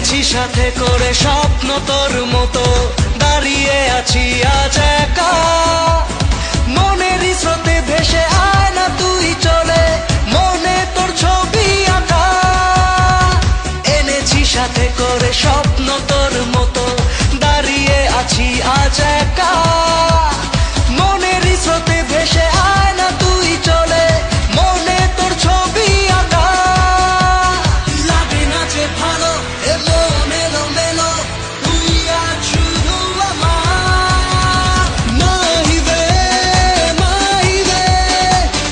এনেছি সাথে করে স্বপ্ন তোর মতো, দাঁড়িয়ে আছি আজ একা। মনেরই স্রোতে ভেসে আয় না তুই চলে, মনে তোর ছবি আঁকা। এনেছি সাথে করে স্বপ্ন তোর মতো, দাঁড়িয়ে আছি আজ একা। মনেরই স্রোতে ভেসে আয় না তুই চলে, মনে তোর ছবি আঁকা। লাগে না যে ভালো এমন এলোমেলো, তুই আজ শুধু আমার। মাহিবে মাহিবে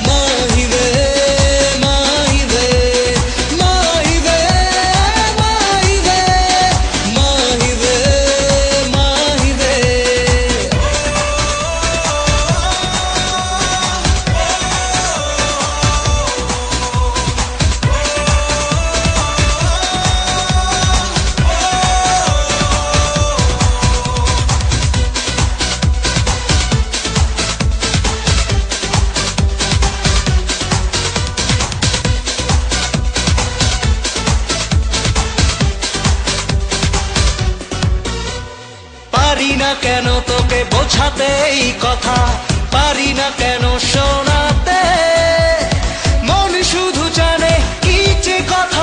মাহিবে মাহিবে মাহিবে মাহিবে মাহিবে মাহিবে। পারি না কেন তোকে বোঝাতে এই কথা, পারি না কেন শোনাতে। মন শুধু জানে কি যে কথা